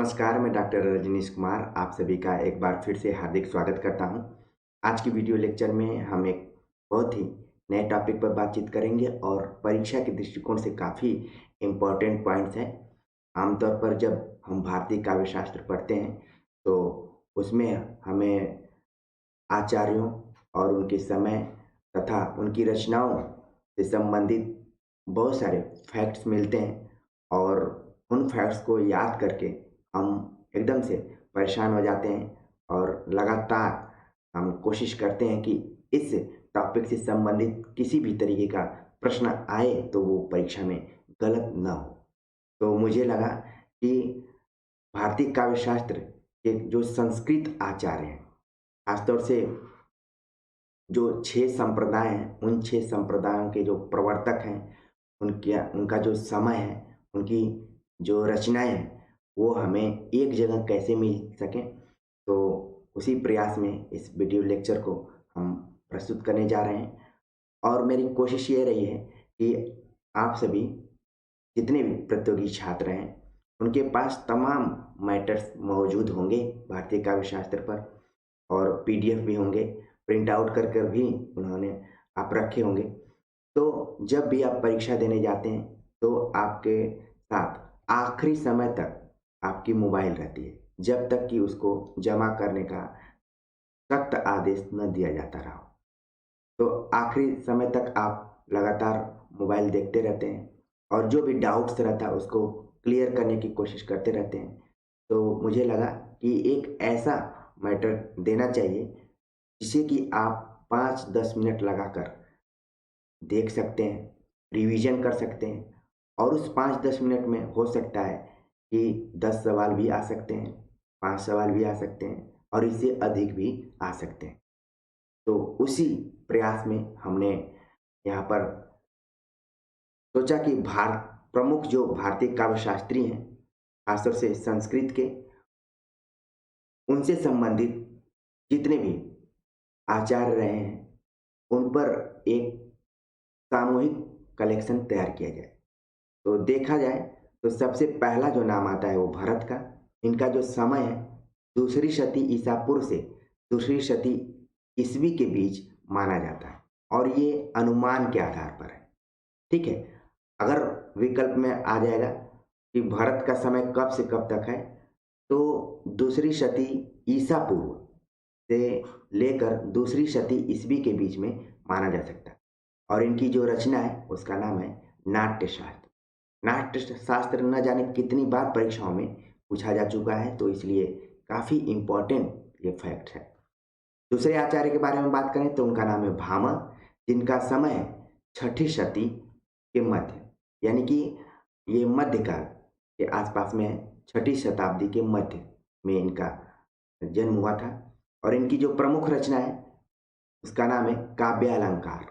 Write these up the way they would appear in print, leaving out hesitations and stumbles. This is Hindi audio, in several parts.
नमस्कार, मैं डॉक्टर रजनीश कुमार आप सभी का एक बार फिर से हार्दिक स्वागत करता हूं। आज की वीडियो लेक्चर में हम एक बहुत ही नए टॉपिक पर बातचीत करेंगे और परीक्षा के दृष्टिकोण से काफ़ी इम्पोर्टेंट पॉइंट्स हैं। आमतौर पर जब हम भारतीय काव्य शास्त्र पढ़ते हैं तो उसमें हमें आचार्यों और उनके समय तथा उनकी रचनाओं से संबंधित बहुत सारे फैक्ट्स मिलते हैं और उन फैक्ट्स को याद करके हम एकदम से परेशान हो जाते हैं और लगातार हम कोशिश करते हैं कि इस टॉपिक से संबंधित किसी भी तरीके का प्रश्न आए तो वो परीक्षा में गलत ना हो। तो मुझे लगा कि भारतीय काव्य शास्त्र के जो संस्कृत आचार्य हैं, खासतौर से जो 6 संप्रदाय हैं, उन 6 संप्रदायों के जो प्रवर्तक हैं, उनका जो समय है, उनकी जो रचनाएँ हैं, वो हमें एक जगह कैसे मिल सकें, तो उसी प्रयास में इस वीडियो लेक्चर को हम प्रस्तुत करने जा रहे हैं। और मेरी कोशिश ये रही है कि आप सभी जितने भी प्रतियोगी छात्र हैं, उनके पास तमाम मैटर्स मौजूद होंगे भारतीय काव्य शास्त्र पर और पीडीएफ भी होंगे, प्रिंट आउट कर कर भी उन्होंने आप रखे होंगे। तो जब भी आप परीक्षा देने जाते हैं, तो आपके साथ आखिरी समय तक आपकी मोबाइल रहती है, जब तक कि उसको जमा करने का सख्त आदेश न दिया जाता रहा हो। तो आखिरी समय तक आप लगातार मोबाइल देखते रहते हैं और जो भी डाउट्स रहता है उसको क्लियर करने की कोशिश करते रहते हैं। तो मुझे लगा कि एक ऐसा मैटर देना चाहिए जिसे कि आप 5-10 मिनट लगाकर देख सकते हैं, रिवीजन कर सकते हैं और उस 5-10 मिनट में हो सकता है कि 10 सवाल भी आ सकते हैं, 5 सवाल भी आ सकते हैं और इससे अधिक भी आ सकते हैं। तो उसी प्रयास में हमने यहाँ पर सोचा कि प्रमुख जो भारतीय काव्य शास्त्री हैं, खासतौर से संस्कृत के, उनसे संबंधित जितने भी आचार्य रहे हैं, उन पर एक सामूहिक कलेक्शन तैयार किया जाए। तो देखा जाए तो सबसे पहला जो नाम आता है वो भरत का। इनका जो समय है दूसरी शती ईसा पूर्व से दूसरी शती ईसवी के बीच माना जाता है और ये अनुमान के आधार पर है। ठीक है, अगर विकल्प में आ जाएगा कि भरत का समय कब से कब तक है, तो दूसरी शती ईसा पूर्व से लेकर दूसरी शती ईसवी के बीच में माना जा सकता है और इनकी जो रचना है उसका नाम है नाट्य शास्त्र। नाट्य शास्त्र न जाने कितनी बार परीक्षाओं में पूछा जा चुका है, तो इसलिए काफ़ी इम्पोर्टेंट ये फैक्ट है। दूसरे आचार्य के बारे में बात करें तो उनका नाम है भामह, जिनका समय है 6ठी शती के मध्य, यानी कि ये मध्यकाल के आसपास में है। 6ठी शताब्दी के मध्य में इनका जन्म हुआ था और इनकी जो प्रमुख रचना है उसका नाम है काव्य अलंकार।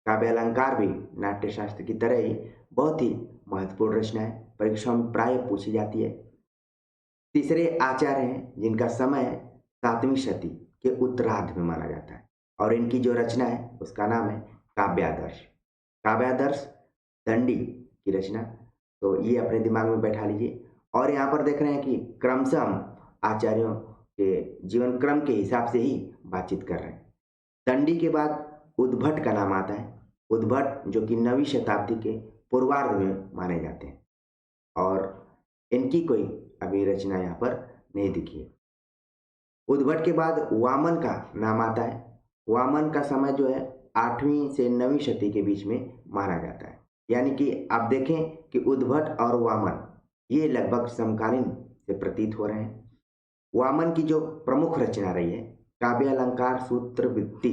काव्य अलंकार भी नाट्य शास्त्र की तरह ही बहुत ही महत्वपूर्ण रचना है, परीक्षाओं में प्राय पूछी जाती है। तीसरे आचार्य हैं जिनका समय 7वीं शती के उत्तरार्ध में माना जाता है और इनकी जो रचना है उसका नाम है काव्यादर्श। काव्यादर्श दंडी की रचना, तो ये अपने दिमाग में बैठा लीजिए। और यहाँ पर देख रहे हैं कि क्रमशः हम आचार्यों के जीवन क्रम के हिसाब से ही बातचीत कर रहे हैं। दंडी के बाद उद्भट का नाम आता है। उद्भट जो कि 9वीं शताब्दी के पूर्वार्ध में माने जाते हैं और इनकी कोई अभी रचना यहाँ पर नहीं दिखी है। उद्भट के बाद वामन का नाम आता है। वामन का समय जो है 8वीं से 9वीं शती के बीच में माना जाता है, यानी कि आप देखें कि उद्भट और वामन ये लगभग समकालीन से प्रतीत हो रहे हैं। वामन की जो प्रमुख रचना रही है काव्य अलंकार सूत्र वृत्ति,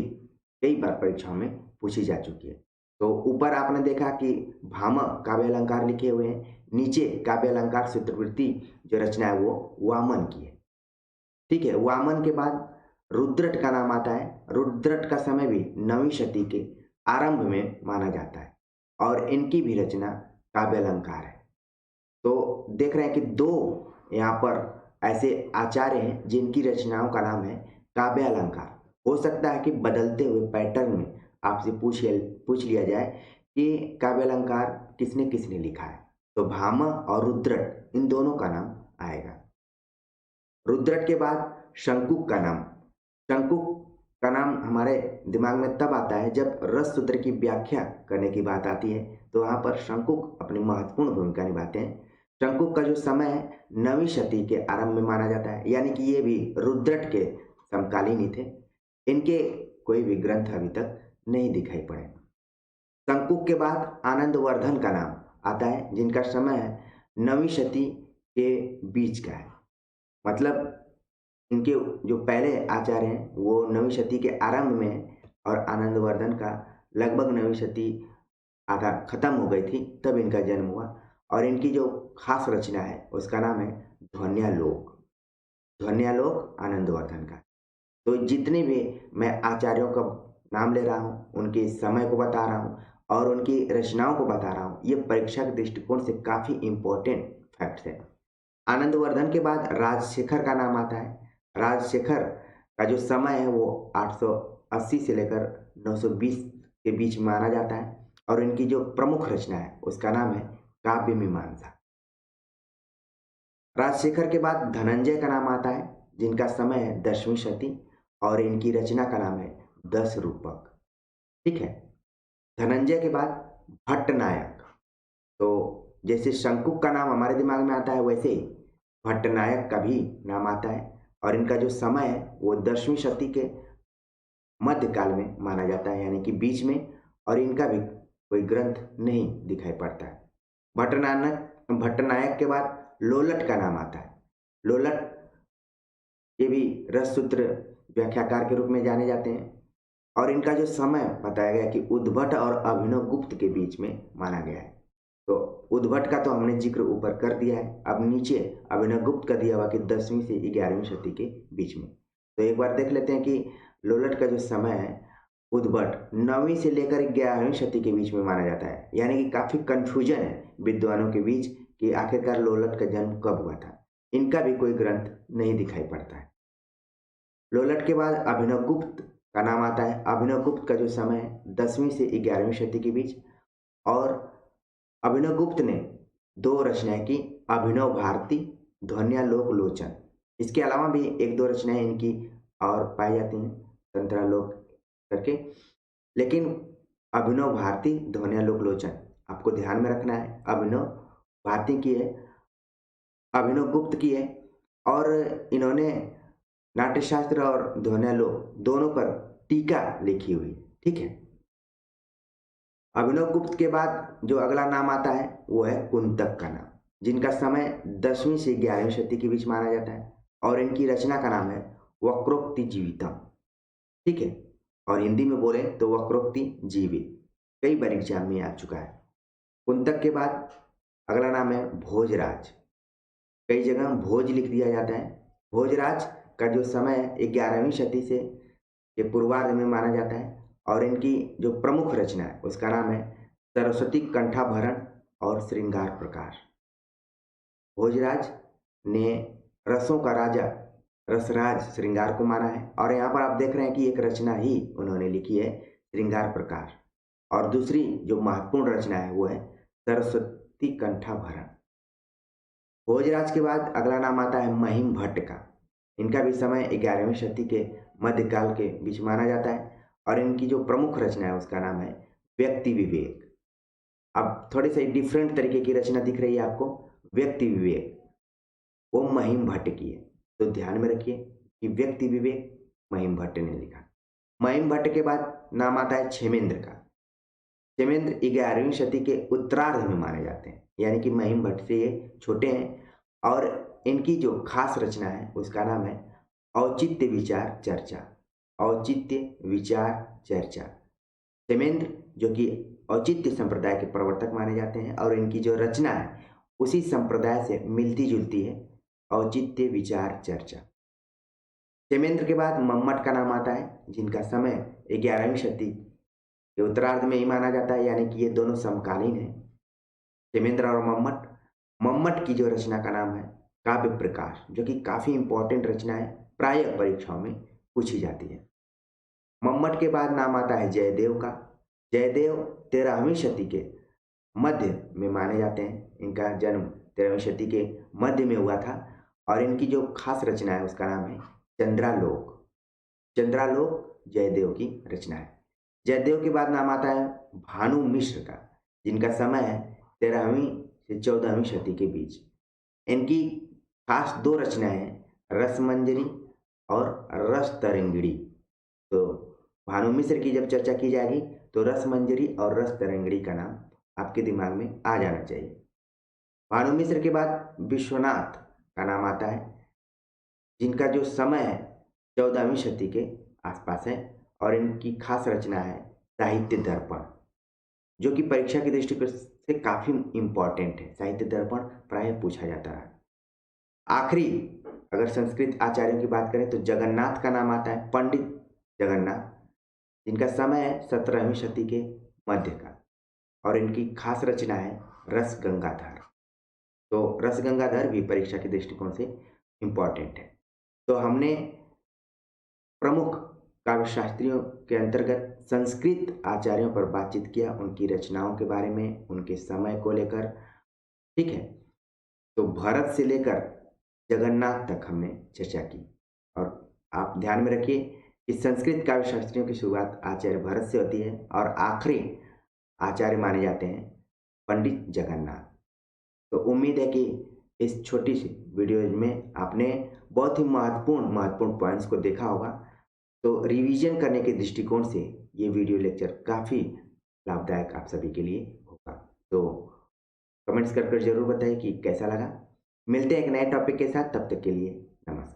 कई बार परीक्षाओं में पूछी जा चुकी है। तो ऊपर आपने देखा कि भामह काव्य अलंकार लिखे हुए हैं, नीचे काव्य अलंकार सूत्रवृत्ति जो रचना है वो वामन की है। ठीक है, वामन के बाद रुद्रट का नाम आता है। रुद्रट का समय भी 9वीं शती के आरंभ में माना जाता है और इनकी भी रचना काव्य अलंकार है। तो देख रहे हैं कि दो यहाँ पर ऐसे आचार्य हैं जिनकी रचनाओं का नाम है काव्य अलंकार। हो सकता है कि बदलते हुए पैटर्न में आपसे पूछ लिया जाए कि काव्य अलंकार किसने किसने लिखा है, तो भामह और रुद्रट इन दोनों का नाम आएगा। रुद्रट के बाद शंकुक का नाम। शंकुक का नाम हमारे दिमाग में तब आता है जब रस सूत्र की व्याख्या करने की बात आती है, तो वहाँ पर शंकुक अपनी महत्वपूर्ण भूमिका निभाते हैं। शंकुक का जो समय है 9वीं शती के आरंभ में माना जाता है, यानी कि ये भी रुद्रट के समकालीन ही थे। इनके कोई भी ग्रंथ अभी तक नहीं दिखाई पड़े। शंकुक के बाद आनंदवर्धन का नाम आता है, जिनका समय है 9वीं शती के बीच का है। मतलब इनके जो पहले आचार्य हैं वो 9वीं शती के आरंभ में हैं और आनंदवर्धन का लगभग 9वीं शती आधा खत्म हो गई थी तब इनका जन्म हुआ। और इनकी जो खास रचना है उसका नाम है ध्वन्यालोक। ध्वन्यालोक आनंदवर्धन का। तो जितने भी मैं आचार्यों का नाम ले रहा हूँ, उनके समय को बता रहा हूँ और उनकी रचनाओं को बता रहा हूँ, ये परीक्षा के दृष्टिकोण से काफ़ी इम्पोर्टेंट फैक्ट्स है। आनंदवर्धन के बाद राजशेखर का नाम आता है। राजशेखर का जो समय है वो 880 से लेकर 920 के बीच में माना जाता है और इनकी जो प्रमुख रचना है उसका नाम है काव्य मीमांसा। राजशेखर के बाद धनंजय का नाम आता है, जिनका समय है 10वीं शती और इनकी रचना का नाम है 10 रूपक। ठीक है। धनंजय के बाद भट्टनायक। तो जैसे शंकुक का नाम हमारे दिमाग में आता है वैसे ही भट्टनायक का भी नाम आता है और इनका जो समय है वो 10वीं शती के मध्यकाल में माना जाता है, यानी कि बीच में, और इनका भी कोई ग्रंथ नहीं दिखाई पड़ता है। भट्टनायक के बाद लोलट का नाम आता है। लोलट ये भी रससूत्र व्याख्याकार के रूप में जाने जाते हैं और इनका जो समय बताया गया कि उद्भट और अभिनवगुप्त के बीच में माना गया है। तो उद्भट का तो हमने जिक्र ऊपर कर दिया है, अब नीचे अभिनवगुप्त का दिया हुआ कि 10वीं से 11वीं शती के बीच में। तो एक बार देख लेते हैं कि लोलट का जो समय है उद्भट 9वीं से लेकर 11वीं शती के बीच में माना जाता है, यानी कि काफ़ी कन्फ्यूजन है विद्वानों के बीच कि आखिरकार लोलट का जन्म कब हुआ था। इनका भी कोई ग्रंथ नहीं दिखाई पड़ता है। लोलट के बाद अभिनवगुप्त का नाम आता है। अभिनवगुप्त का जो समय है 10वीं से 11वीं शती के बीच, और अभिनवगुप्त ने 2 रचनाएं की, अभिनव भारती, ध्वन्यालोक लोचन। इसके अलावा भी 1-2 रचनाएं इनकी और पाई जाती हैं तंत्रालोक करके, लेकिन अभिनव भारती, ध्वन्यालोक लोचन आपको ध्यान में रखना है। अभिनव भारती की है, अभिनव गुप्त की है और इन्होंने नाट्यशास्त्र और ध्वन्यालोक दोनों पर टीका लिखी हुई। ठीक है। अभिनव गुप्त के बाद जो अगला नाम आता है वो है कुंतक का नाम, जिनका समय 10वीं से 11वीं शती के बीच माना जाता है और इनकी रचना का नाम है वक्रोक्ति जीवितम। ठीक है। और हिंदी में बोले तो वक्रोक्ति जीवित, कई बार एग्जाम में आ चुका है। कुंतक के बाद अगला नाम है भोजराज। कई जगह भोज लिख दिया जाता है। भोजराज का जो समय है 11वीं शती से के पूर्वार्ध में माना जाता है और इनकी जो प्रमुख रचना है उसका नाम है सरस्वती कंठाभरण और श्रृंगार प्रकार। भोजराज ने रसों का राजा रसराज श्रृंगार को माना है और यहाँ पर आप देख रहे हैं कि एक रचना ही उन्होंने लिखी है श्रृंगार प्रकार, और दूसरी जो महत्वपूर्ण रचना है वो है सरस्वती कंठाभरण। भोजराज के बाद अगला नाम आता है महिम भट्ट का। इनका भी समय 11वीं शती के मध्यकाल के बीच माना जाता है और इनकी जो प्रमुख रचना है उसका नाम है व्यक्ति विवेक। अब थोड़ी सी डिफरेंट तरीके की रचना दिख रही है आपको। व्यक्ति विवेक वो महिम भट्ट की है, तो ध्यान में रखिए कि व्यक्ति विवेक महिम भट्ट ने लिखा। महिम भट्ट के बाद नाम आता है क्षेमेंद्र का। क्षेमेंद्र 11वीं शती के उत्तरार्ध में माने जाते हैं, यानी कि महिम भट्ट से ये छोटे हैं और इनकी जो खास रचना है उसका नाम है औचित्य विचार चर्चा। औचित्य विचार चर्चा। क्षेमेंद्र जो कि औचित्य संप्रदाय के प्रवर्तक माने जाते हैं और इनकी जो रचना है उसी संप्रदाय से मिलती जुलती है, औचित्य विचार चर्चा। क्षेमेंद्र के बाद मम्मट का नाम आता है, जिनका समय 11वीं शती के उत्तरार्ध में ही माना जाता है, यानी कि ये दोनों समकालीन हैं, क्षेमेंद्र और मम्मट। मम्मट की जो रचना का नाम है काव्य प्रकाश, जो कि काफ़ी इंपॉर्टेंट रचना है, प्रायः परीक्षाओं में पूछी जाती है। मम्मट के बाद नाम आता है जयदेव का। जयदेव 13वीं शती के मध्य में माने जाते हैं। इनका जन्म 13वीं शती के मध्य में हुआ था और इनकी जो खास रचना है उसका नाम है चंद्रालोक। चंद्रालोक जयदेव की रचना है। जयदेव के बाद नाम आता है भानु मिश्र का, जिनका समय है 13वीं से 14वीं शती के बीच। इनकी खास दो रचनाएं हैं, रसमंजरी और रस तरंगिणी। तो भानु मिश्र की जब चर्चा की जाएगी तो रसमंजरी और रस तरंगिणी का नाम आपके दिमाग में आ जाना चाहिए। भानु मिश्र के बाद विश्वनाथ का नाम आता है, जिनका जो समय है 14वीं शती के आसपास है, और इनकी खास रचना है साहित्य दर्पण, जो कि परीक्षा की दृष्टि से काफी इंपॉर्टेंट है। साहित्य दर्पण प्रायः पूछा जाता है। आखिरी अगर संस्कृत आचार्यों की बात करें तो जगन्नाथ का नाम आता है, पंडित जगन्नाथ, जिनका समय है 17वीं शती के मध्य का, और इनकी खास रचना है रस गंगाधर। तो रस गंगाधर भी परीक्षा के दृष्टिकोण से इंपॉर्टेंट है। तो हमने प्रमुख काव्य शास्त्रियों के अंतर्गत संस्कृत आचार्यों पर बातचीत किया, उनकी रचनाओं के बारे में, उनके समय को लेकर। ठीक है, तो भरत से लेकर जगन्नाथ तक हमने चर्चा की। और आप ध्यान में रखिए कि संस्कृत काव्य शास्त्रियों की शुरुआत आचार्य भरत से होती है और आखिरी आचार्य माने जाते हैं पंडित जगन्नाथ। तो उम्मीद है कि इस छोटी सी वीडियो में आपने बहुत ही महत्वपूर्ण पॉइंट्स को देखा होगा। तो रिवीजन करने के दृष्टिकोण से ये वीडियो लेक्चर काफ़ी लाभदायक आप सभी के लिए होगा। तो कमेंट्स कर जरूर बताइए कि कैसा लगा। मिलते हैं एक नए टॉपिक के साथ, तब तक के लिए नमस्कार।